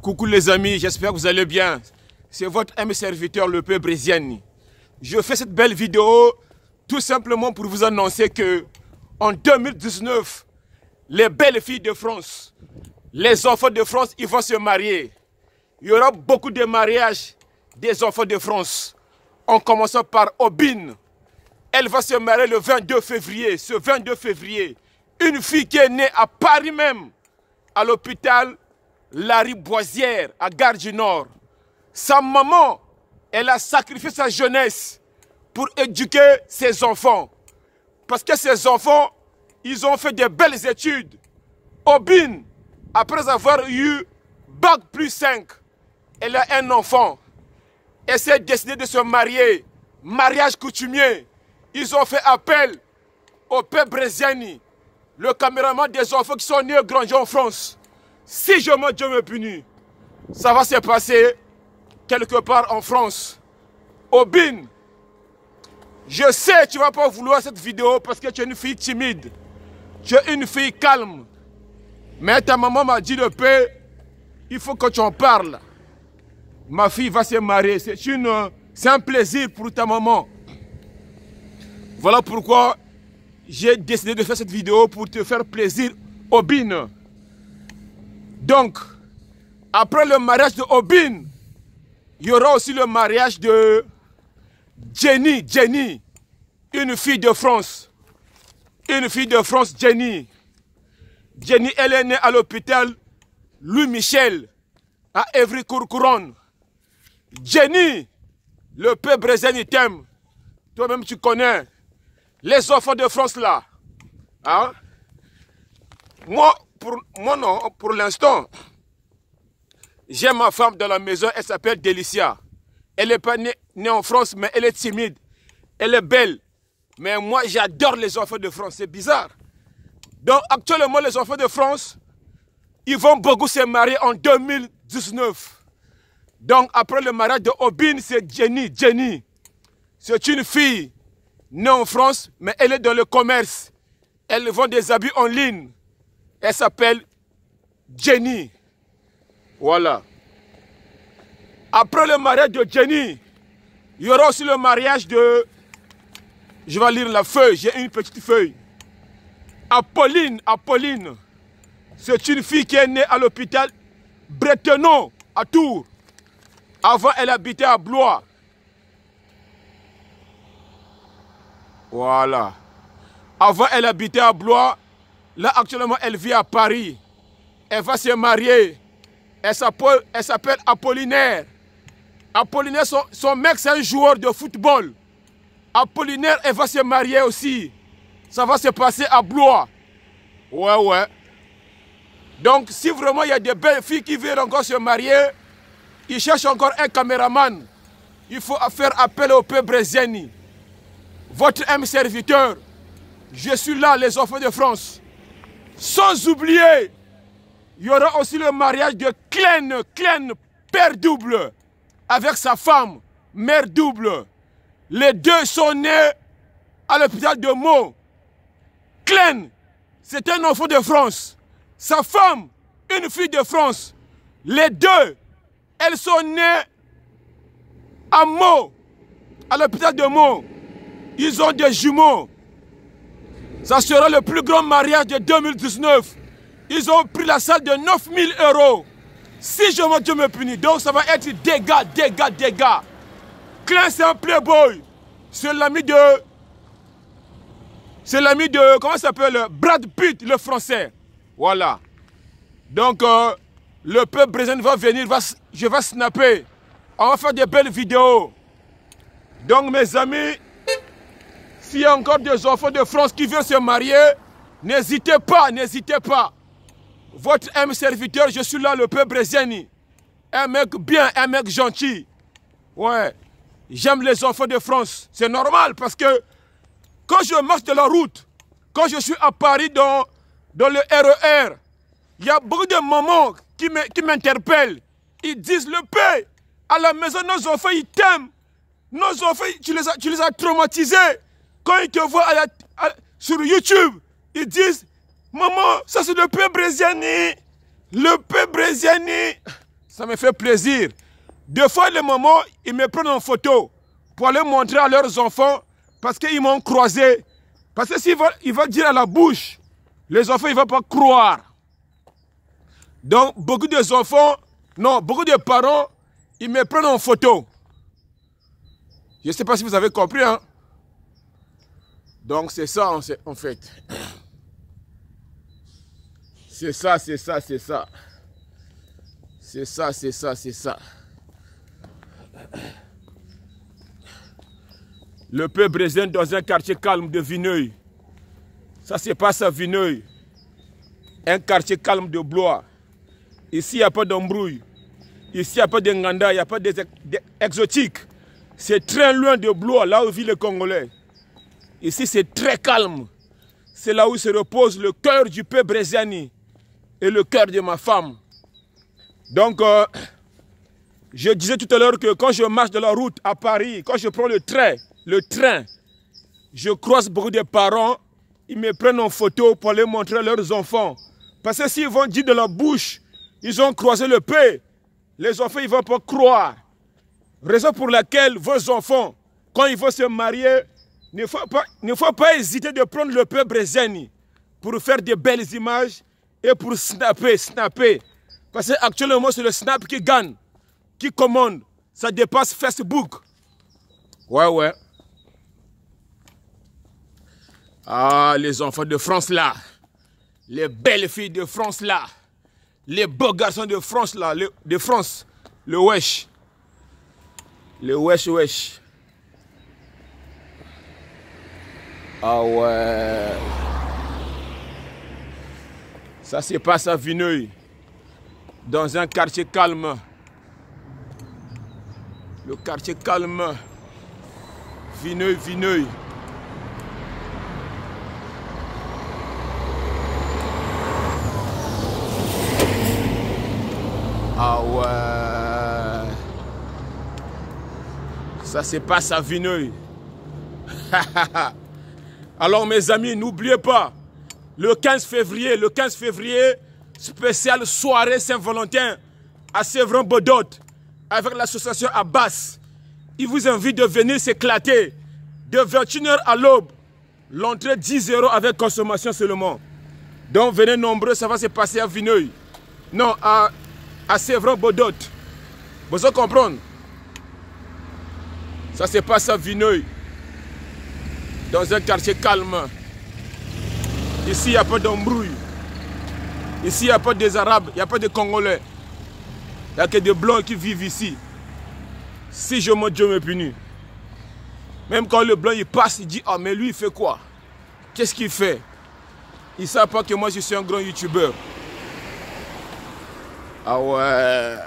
Coucou les amis, j'espère que vous allez bien. C'est votre ami serviteur, le Peu Brésiani. Je fais cette belle vidéo tout simplement pour vous annoncer que en 2019, les belles filles de France, les enfants de France, ils vont se marier. Il y aura beaucoup de mariages des enfants de France. En commençant par Obine. Elle va se marier le 22 février. Ce 22 février, une fille qui est née à Paris même, à l'hôpital Lariboisière, à Gare du Nord. Sa maman, elle a sacrifié sa jeunesse pour éduquer ses enfants. Parce que ses enfants, ils ont fait de belles études. Obine, après avoir eu Bac plus 5, elle a un enfant. Elle s'est décidée de se marier. Mariage coutumier. Ils ont fait appel au Peu Brésiani, le caméraman des enfants qui sont nés et grandis en France. Si je me Dieu me punit, ça va se passer quelque part en France. Obine, je sais que tu ne vas pas vouloir cette vidéo parce que tu es une fille timide. Tu es une fille calme. Mais ta maman m'a dit de paix, il faut que tu en parles. Ma fille va se marier. C'est un plaisir pour ta maman. Voilà pourquoi j'ai décidé de faire cette vidéo pour te faire plaisir, Obine. Donc, après le mariage de Obine, il y aura aussi le mariage de Jenny, une fille de France. Une fille de France, Jenny. Jenny, elle est née à l'hôpital Louis Michel, à Évry-Courcouronnes. Jenny, le Peu Brésiani t'aime. Toi-même, tu connais les enfants de France là. Hein? Moi, non, pour l'instant, j'ai ma femme dans la maison, elle s'appelle Délicia. Elle n'est pas née en France, mais elle est timide. Elle est belle. Mais moi, j'adore les enfants de France. C'est bizarre. Donc, actuellement, les enfants de France, ils vont beaucoup se marier en 2019. Donc, après le mariage de Obine, c'est Jenny. C'est une fille née en France, mais elle est dans le commerce. Elle vend des habits en ligne. Elle s'appelle Jenny. Voilà. Après le mariage de Jenny, il y aura aussi le mariage de... Je vais lire la feuille, j'ai une petite feuille. Apolline. C'est une fille qui est née à l'hôpital Bretonneau, à Tours. Avant, elle habitait à Blois. Voilà. Avant, elle habitait à Blois. Là, actuellement, elle vit à Paris. Elle va se marier. Elle s'appelle Apollinaire. Apollinaire, son mec, c'est un joueur de football. Apollinaire, elle va se marier aussi. Ça va se passer à Blois. Ouais. Donc, si vraiment il y a des belles filles qui veulent encore se marier, ils cherchent encore un caméraman. Il faut faire appel au Peu Brésiani. Votre ami serviteur, je suis là, les enfants de France. Sans oublier, il y aura aussi le mariage de Klein, père double, avec sa femme, mère double. Les deux sont nés à l'hôpital de Meaux. Klein, c'est un enfant de France. Sa femme, une fille de France. Les deux, elles sont nées à Meaux, à l'hôpital de Meaux. Ils ont des jumeaux. Ça sera le plus grand mariage de 2019. Ils ont pris la salle de 9 000 €. Si Dieu me punit, donc ça va être dégâts. Klein, c'est un playboy. C'est l'ami de... comment ça s'appelle? Brad Pitt, le français. Voilà. Donc, le Peu Brésiani va venir, je vais snapper. On va faire des belles vidéos. Donc, mes amis, s'il y a encore des enfants de France qui veulent se marier, n'hésitez pas. Votre ami serviteur, je suis là, le Peu Brésiani. Un mec bien, un mec gentil. Ouais. J'aime les enfants de France. C'est normal parce que quand je marche de la route, quand je suis à Paris dans le RER, il y a beaucoup de mamans qui m'interpellent. Ils disent, le Peu, à la maison, nos enfants, ils t'aiment. Nos enfants, tu les as traumatisés. Quand ils te voient sur YouTube, ils disent, maman, ça c'est le Peu Brésiani. Le Peu Brésiani. Ça me fait plaisir. Des fois, les mamans, ils me prennent en photo pour aller montrer à leurs enfants parce qu'ils m'ont croisé. Parce que s'ils vont dire à la bouche, les enfants, ils ne vont pas croire. Donc, beaucoup de parents, ils me prennent en photo. Je ne sais pas si vous avez compris, hein. Donc, c'est ça, en fait. C'est ça, c'est ça, c'est ça. C'est ça, c'est ça, c'est ça. Le peuple brésilien dans un quartier calme de Vineuil. Ça se passe à Vineuil. Un quartier calme de Blois. Ici, il n'y a pas d'embrouille. Ici, il n'y a pas d'Nganda, il n'y a pas d'exotique. C'est très loin de Blois, là où vivent les Congolais. Ici, c'est très calme. C'est là où se repose le cœur du peuple brésilien et le cœur de ma femme. Donc, je disais tout à l'heure que quand je marche de la route à Paris, quand je prends le train, je croise beaucoup de parents, ils me prennent en photo pour les montrer à leurs enfants. Parce que s'ils vont dire de la bouche, ils ont croisé le paix, les enfants ils ne vont pas croire. Raison pour laquelle vos enfants, quand ils vont se marier, il ne faut pas hésiter de prendre le peuple brésilien pour faire de belles images et pour snapper. Parce qu'actuellement, c'est le snap qui gagne, qui commande. Ça dépasse Facebook. Ouais. Ah, les enfants de France là. Les belles filles de France là. Les beaux garçons de France là. De France. Le wesh. Le wesh. Ah ouais. Ça se passe à Vineuil. Dans un quartier calme. Le quartier calme. Vineuil. Ah ouais. Ça se passe à Vineuil. Alors mes amis, n'oubliez pas, le 15 février, spéciale soirée Saint-Valentin à Sévran-Bodot avec l'association Abbas. Il vous invite de venir s'éclater de 21h à l'aube. L'entrée 10 € avec consommation seulement. Donc venez nombreux, ça va se passer à Vineuil. Non, à Sévran-Bodot. Vous allez comprendre? Ça se passe à Vineuil. Dans un quartier calme. Ici, il n'y a pas d'embrouille. Ici, il n'y a pas des Arabes, il n'y a pas de Congolais. Il n'y a que des Blancs qui vivent ici. Si je monte, Dieu me punit. Même quand le Blanc il passe, il dit « Ah, mais lui, il fait quoi? Qu'est-ce qu'il fait ?» Ils ne savent pas que moi, je suis un grand YouTuber. Ah ouais.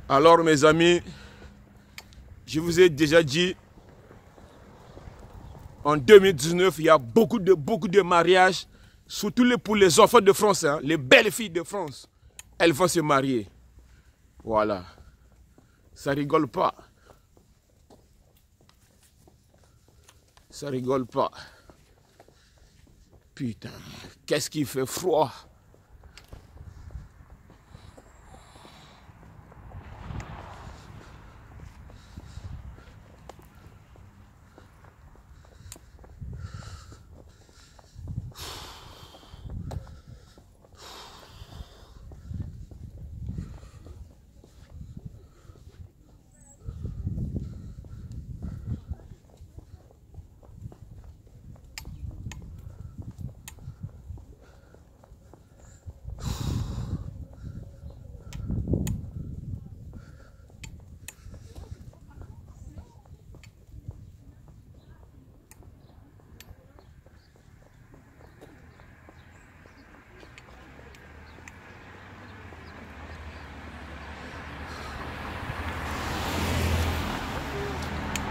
Alors mes amis, je vous ai déjà dit, en 2019, il y a beaucoup de mariages, surtout pour les enfants de France, hein, les belles filles de France. Elles vont se marier. Voilà. Ça rigole pas. Ça rigole pas. Putain, qu'est-ce qu'il fait froid.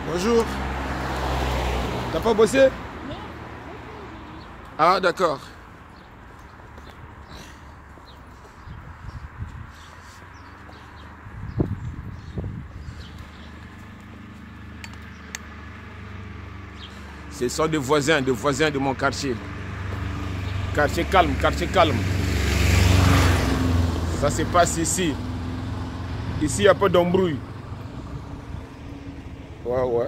Bonjour. T'as pas bossé? Non. Ah, d'accord. Ce sont des voisins de mon quartier. Quartier calme, quartier calme. Ça se passe ici. Ici, il n'y a pas d'embrouille. Ouais, ouais.